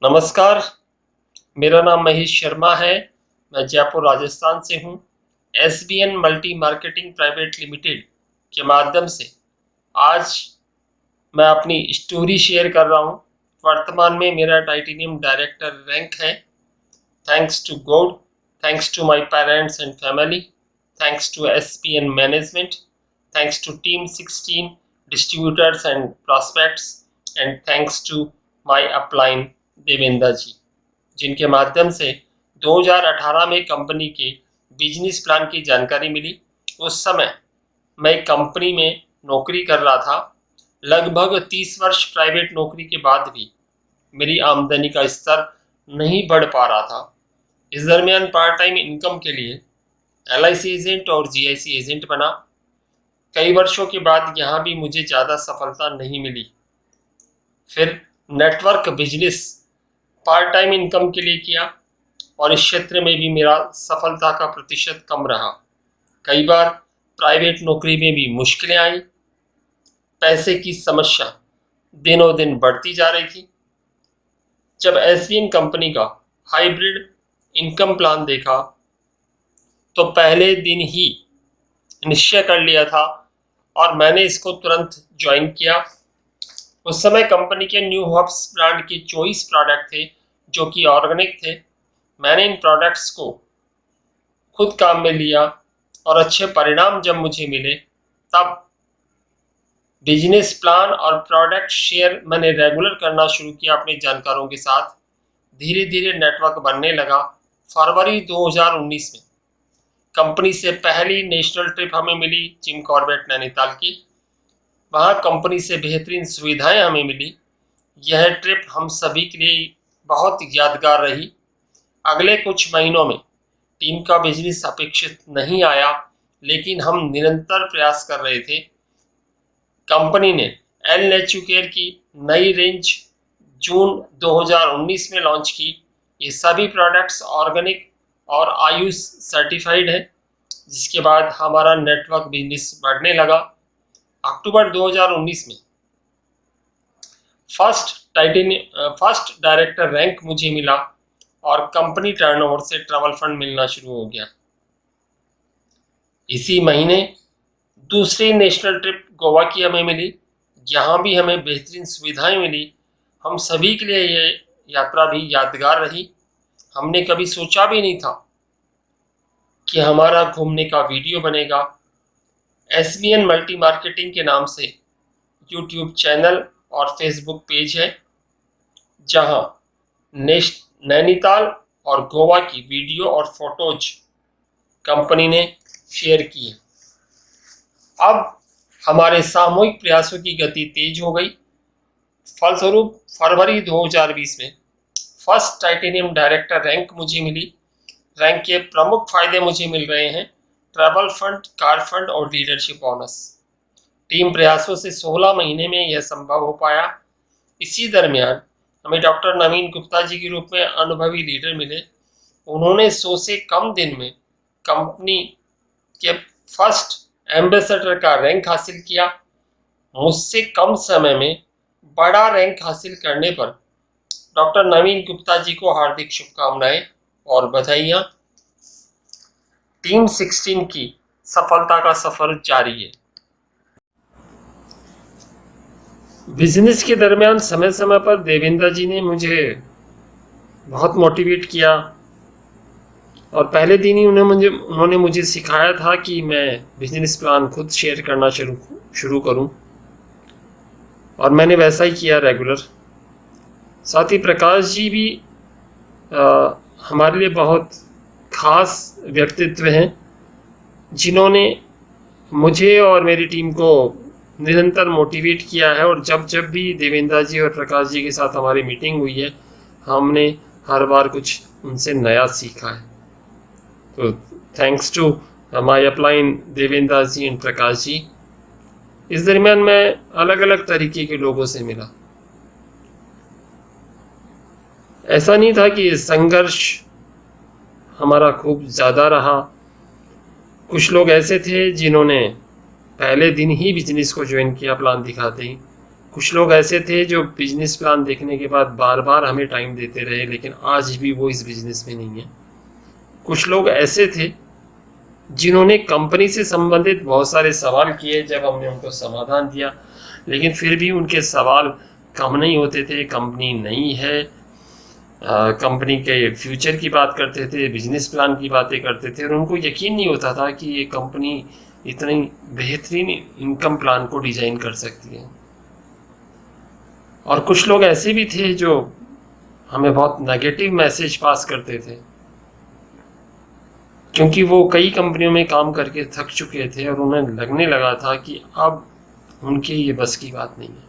नमस्कार, मेरा नाम महेश शर्मा है। मैं जयपुर राजस्थान से हूँ। SBN multi marketing private limited के माध्यम से आज मैं अपनी स्टोरी शेयर कर रहा हूँ। वर्तमान में मेरा टाइटेनियम डायरेक्टर रैंक है। Thanks to God, thanks to my parents and family, thanks to SBN management, thanks to team 16 distributors and prospects and thanks to my upline Devendra ji, जिनके माध्यम से 2018 में कंपनी के बिजनेस प्लान की जानकारी मिली। उस समय मैं एक कंपनी में नौकरी कर रहा था। लगभग 30 वर्ष प्राइवेट नौकरी के बाद भी मेरी आमदनी का स्तर नहीं बढ़ पा रहा था। इस दरमियान पार्ट टाइम इनकम के लिए एलआईसी एजेंट और जीआईसी एजेंट बना। कई वर्षों के बाद यहाँ भी मुझे ज़्यादा सफलता नहीं मिली। फिर network business part time income के लिए किया और इस क्षेत्र में भी मेरा सफलता का प्रतिशत कम रहा। कई बार प्राइवेट नौकरी में भी मुश्किलें आई। पैसे की समस्या दिनों दिन बढ़ती जा रही थी। जब एसबीएन कंपनी का हाइब्रिड इनकम प्लान देखा तो पहले दिन ही निश्चय कर लिया था और मैंने इसको तुरंत ज्वाइन किया। उस समय कंपनी के न्यू हब्स ब्रांड के 24 प्रोडक्ट थे जो कि ऑर्गेनिक थे। मैंने इन प्रोडक्ट्स को खुद काम में लिया और अच्छे परिणाम जब मुझे मिले तब बिजनेस प्लान और प्रोडक्ट शेयर मैंने रेगुलर करना शुरू किया अपने जानकारों के साथ। धीरे धीरे नेटवर्क बनने लगा। फरवरी 2019 में कंपनी से पहली नेशनल ट्रिप हमें मिली जिम कॉर्बेट नैनीताल की। वहाँ कंपनी से बेहतरीन सुविधाएं हमें मिली। यह ट्रिप हम सभी के लिए बहुत यादगार रही। अगले कुछ महीनों में टीम का बिजनेस अपेक्षित नहीं आया, लेकिन हम निरंतर प्रयास कर रहे थे। कंपनी ने एल नेचू केयर की नई रेंज जून 2019 में लॉन्च की। ये सभी प्रोडक्ट्स ऑर्गेनिक और आयुष सर्टिफाइड है, जिसके बाद हमारा नेटवर्क बिजनेस बढ़ने लगा। अक्टूबर 2019 में फर्स्ट डायरेक्टर रैंक मुझे मिला और कंपनी टर्नओवर से ट्रैवल फंड मिलना शुरू हो गया। इसी महीने दूसरी नेशनल ट्रिप गोवा की हमें मिली। यहाँ भी हमें बेहतरीन सुविधाएं मिली। हम सभी के लिए ये यात्रा भी यादगार रही। हमने कभी सोचा भी नहीं था कि हमारा घूमने का वीडियो बनेगा। एसबीएन मल्टी मार्केटिंग के नाम से यूट्यूब चैनल और फेसबुक पेज है, जहां नैनीताल और गोवा की वीडियो और फोटोज कंपनी ने शेयर की है। अब हमारे सामूहिक प्रयासों की गति तेज हो गई। फलस्वरूप फरवरी 2020 में फर्स्ट टाइटेनियम डायरेक्टर रैंक मुझे मिली। रैंक के प्रमुख फायदे मुझे मिल रहे हैं: ट्रैवल फंड, कार फंड और लीडरशिप बोनस। टीम प्रयासों से 16 महीने में यह संभव हो पाया। इसी दरमियान हमें डॉक्टर नवीन गुप्ता जी के रूप में अनुभवी लीडर मिले। उन्होंने 100 से कम दिन में कंपनी के फर्स्ट एम्बेसडर का रैंक हासिल किया। मुझसे कम समय में बड़ा रैंक हासिल करने पर डॉक्टर नवीन गुप्ता जी को हार्दिक शुभकामनाएं और बधाइयाँ। टीम 16 की सफलता का सफर जारी है। बिजनेस के दरमियान समय समय पर देवेंद्र जी ने मुझे बहुत मोटिवेट किया और पहले दिन ही उन्होंने मुझे सिखाया था कि मैं बिजनेस प्लान खुद शेयर करना शुरू करूं, और मैंने वैसा ही किया रेगुलर। साथ ही प्रकाश जी भी हमारे लिए बहुत खास व्यक्तित्व हैं, जिन्होंने मुझे और मेरी टीम को निरंतर मोटिवेट किया है। और जब जब भी देवेंद्र जी और प्रकाश जी के साथ हमारी मीटिंग हुई है, हमने हर बार कुछ उनसे नया सीखा है। तो thanks to my upline Devendra ji and Prakash ji. इस दरमियान मैं अलग अलग तरीके के लोगों से मिला। ऐसा नहीं था कि संघर्ष हमारा खूब ज़्यादा रहा। कुछ लोग ऐसे थे जिन्होंने पहले दिन ही बिजनेस को ज्वाइन किया प्लान दिखाते ही। कुछ लोग ऐसे थे जो बिजनेस प्लान देखने के बाद बार बार हमें टाइम देते रहे, लेकिन आज भी वो इस बिजनेस में नहीं है। कुछ लोग ऐसे थे जिन्होंने कंपनी से संबंधित बहुत सारे सवाल किए, जब हमने उनको समाधान दिया, लेकिन फिर भी उनके सवाल कम नहीं होते थे। कंपनी नई है, कंपनी के फ्यूचर की बात करते थे, बिजनेस प्लान की बातें करते थे, और उनको यकीन नहीं होता था कि ये कंपनी इतनी बेहतरीन इनकम प्लान को डिजाइन कर सकती है। और कुछ लोग ऐसे भी थे जो हमें बहुत नेगेटिव मैसेज पास करते थे, क्योंकि वो कई कंपनियों में काम करके थक चुके थे और उन्हें लगने लगा था कि अब उनके ये बस की बात नहीं है।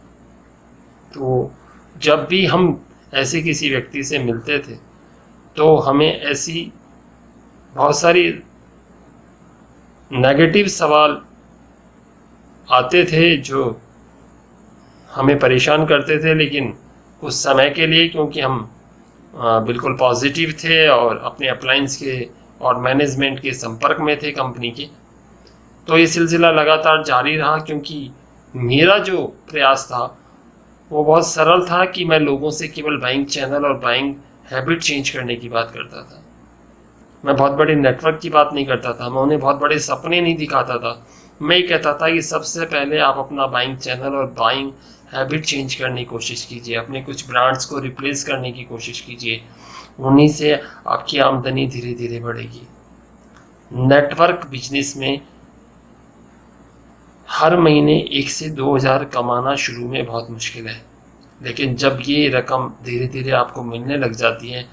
तो जब भी हम ऐसे किसी व्यक्ति से मिलते थे तो हमें ऐसी बहुत सारी नेगेटिव सवाल आते थे जो हमें परेशान करते थे, लेकिन कुछ समय के लिए, क्योंकि हम बिल्कुल पॉजिटिव थे और अपने अप्लायंस के और मैनेजमेंट के संपर्क में थे कंपनी के, तो ये सिलसिला लगातार जारी रहा। क्योंकि मेरा जो प्रयास था वो बहुत सरल था कि मैं लोगों से केवल बाइंग चैनल और बाइंग हैबिट चेंज करने की बात करता था। मैं बहुत बड़े नेटवर्क की बात नहीं करता था, मैं उन्हें बहुत बड़े सपने नहीं दिखाता था। मैं ये कहता था कि सबसे पहले आप अपना बाइंग चैनल और बाइंग हैबिट चेंज करने की कोशिश कीजिए, अपने कुछ ब्रांड्स को रिप्लेस करने की कोशिश कीजिए, उन्हीं से आपकी आमदनी धीरे धीरे बढ़ेगी। नेटवर्क बिजनेस में हर महीने 1 से 2 हज़ार कमाना शुरू में बहुत मुश्किल है, लेकिन जब ये रकम धीरे धीरे आपको मिलने लग जाती है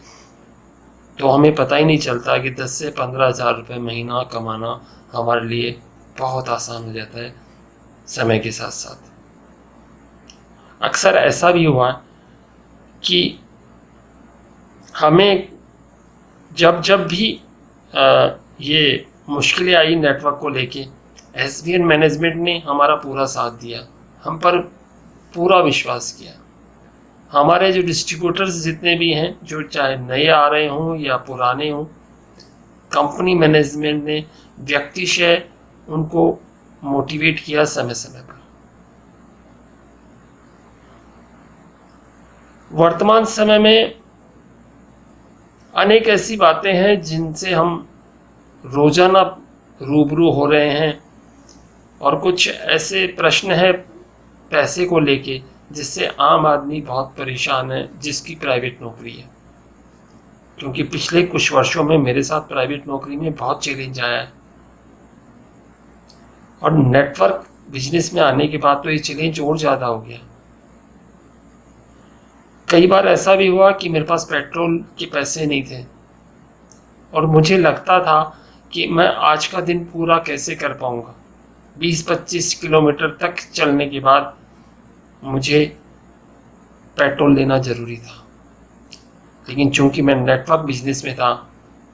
तो हमें पता ही नहीं चलता कि 10 से 15 हज़ार रुपये महीना कमाना हमारे लिए बहुत आसान हो जाता है समय के साथ साथ। अक्सर ऐसा भी हुआ कि हमें जब जब भी ये मुश्किलें आई नेटवर्क को लेके, एसबीएन मैनेजमेंट ने हमारा पूरा साथ दिया, हम पर पूरा विश्वास किया। हमारे जो डिस्ट्रीब्यूटर्स जितने भी हैं, जो चाहे नए आ रहे हों या पुराने हों, कंपनी मैनेजमेंट ने व्यक्तिशय उनको मोटिवेट किया समय समय पर। वर्तमान समय में अनेक ऐसी बातें हैं जिनसे हम रोजाना रूबरू हो रहे हैं, और कुछ ऐसे प्रश्न हैं पैसे को लेके जिससे आम आदमी बहुत परेशान है, जिसकी प्राइवेट नौकरी है। क्योंकि पिछले कुछ वर्षों में मेरे साथ प्राइवेट नौकरी में बहुत चैलेंज आया है, और नेटवर्क बिजनेस में आने के बाद तो ये चैलेंज और ज़्यादा हो गया। कई बार ऐसा भी हुआ कि मेरे पास पेट्रोल के पैसे नहीं थे, और मुझे लगता था कि मैं आज का दिन पूरा कैसे कर पाऊंगा। 20-25 किलोमीटर तक चलने के बाद मुझे पेट्रोल लेना ज़रूरी था, लेकिन चूंकि मैं नेटवर्क बिजनेस में था,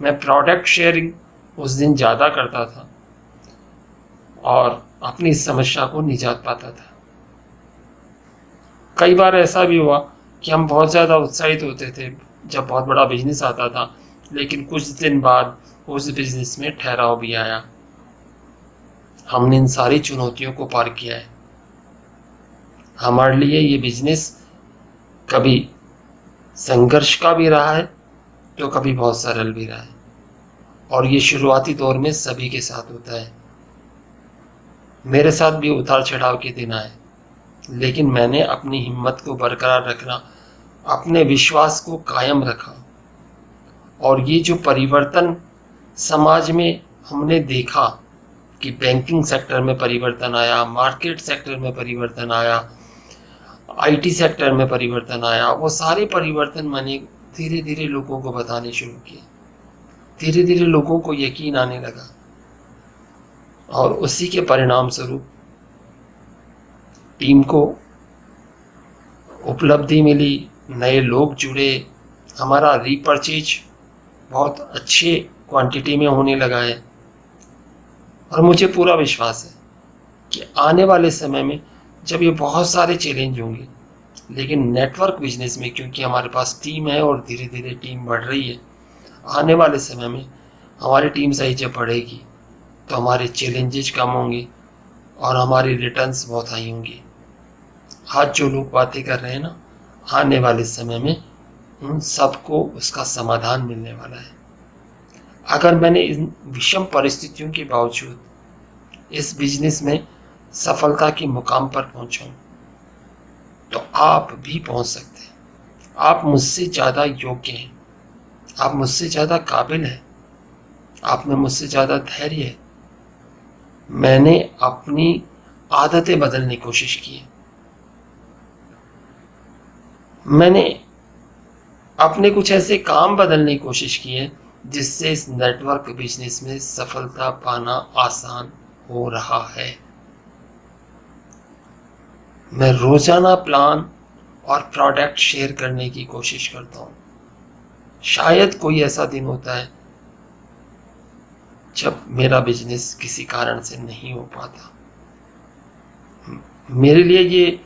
मैं प्रोडक्ट शेयरिंग उस दिन ज़्यादा करता था और अपनी इस समस्या को निजात पाता था। कई बार ऐसा भी हुआ कि हम बहुत ज़्यादा उत्साहित होते थे जब बहुत बड़ा बिजनेस आता था, लेकिन कुछ दिन बाद उस बिजनेस में ठहराव भी आया। हमने इन सारी चुनौतियों को पार किया है। हमारे लिए ये बिजनेस कभी संघर्ष का भी रहा है तो कभी बहुत सरल भी रहा है, और ये शुरुआती दौर में सभी के साथ होता है। मेरे साथ भी उतार चढ़ाव के दिन आए, लेकिन मैंने अपनी हिम्मत को बरकरार रखना, अपने विश्वास को कायम रखा, और ये जो परिवर्तन समाज में हमने देखा कि बैंकिंग सेक्टर में परिवर्तन आया, मार्केट सेक्टर में परिवर्तन आया, आईटी सेक्टर में परिवर्तन आया, वो सारे परिवर्तन मैंने धीरे धीरे लोगों को बताने शुरू किए। धीरे धीरे लोगों को यकीन आने लगा, और उसी के परिणाम स्वरूप टीम को उपलब्धि मिली, नए लोग जुड़े, हमारा रीपरचेज बहुत अच्छे क्वांटिटी में होने लगा है। और मुझे पूरा विश्वास है कि आने वाले समय में जब ये बहुत सारे चैलेंज होंगे, लेकिन नेटवर्क बिजनेस में क्योंकि हमारे पास टीम है और धीरे धीरे टीम बढ़ रही है, आने वाले समय में हमारी टीम सही जब बढ़ेगी तो हमारे चैलेंजेस कम होंगे और हमारी रिटर्न्स बहुत हाई होंगी। आज जो लोग बातें कर रहे हैं ना, आने वाले समय में उन सबको उसका समाधान मिलने वाला है। अगर मैंने इन विषम परिस्थितियों के बावजूद इस बिजनेस में सफलता के मुकाम पर पहुंचा हूं, तो आप भी पहुंच सकते हैं। आप मुझसे ज़्यादा योग्य हैं, आप मुझसे ज़्यादा काबिल हैं, आप में मुझसे ज़्यादा धैर्य है। मैंने अपनी आदतें बदलने की कोशिश की है, मैंने अपने कुछ ऐसे काम बदलने की कोशिश की है जिससे इस नेटवर्क बिजनेस में सफलता पाना आसान हो रहा है। मैं रोजाना प्लान और प्रोडक्ट शेयर करने की कोशिश करता हूँ। शायद कोई ऐसा दिन होता है जब मेरा बिजनेस किसी कारण से नहीं हो पाता। मेरे लिए ये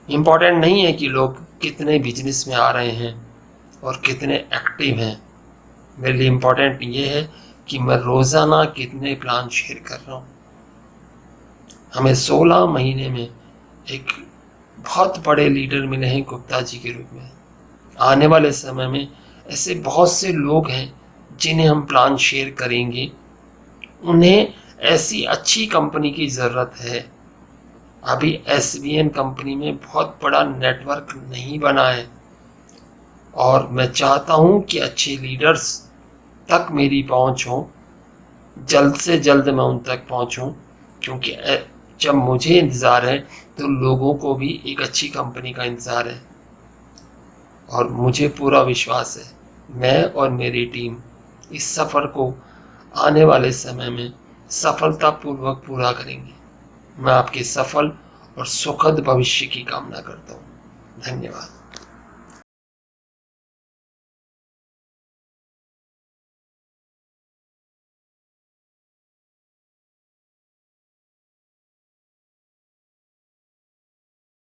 इम्पोर्टेंट नहीं है कि लोग कितने बिजनेस में आ रहे हैं और कितने एक्टिव हैं। मेरे लिए इम्पोर्टेंट ये है कि मैं रोज़ाना कितने प्लान शेयर कर रहा हूँ। हमें 16 महीने में एक बहुत बड़े लीडर मिले हैं गुप्ता जी के रूप में। आने वाले समय में ऐसे बहुत से लोग हैं जिन्हें हम प्लान शेयर करेंगे। उन्हें ऐसी अच्छी कंपनी की ज़रूरत है। अभी एसबीएन कंपनी में बहुत बड़ा नेटवर्क नहीं बना है और मैं चाहता हूं कि अच्छे लीडर्स तक मेरी पहुंच हो, जल्द से जल्द मैं उन तक पहुंचूं, क्योंकि जब मुझे इंतज़ार है तो लोगों को भी एक अच्छी कंपनी का इंतज़ार है। और मुझे पूरा विश्वास है मैं और मेरी टीम इस सफ़र को आने वाले समय में सफलतापूर्वक पूरा करेंगे। मैं आपके सफल और सुखद भविष्य की कामना करता हूँ। धन्यवाद।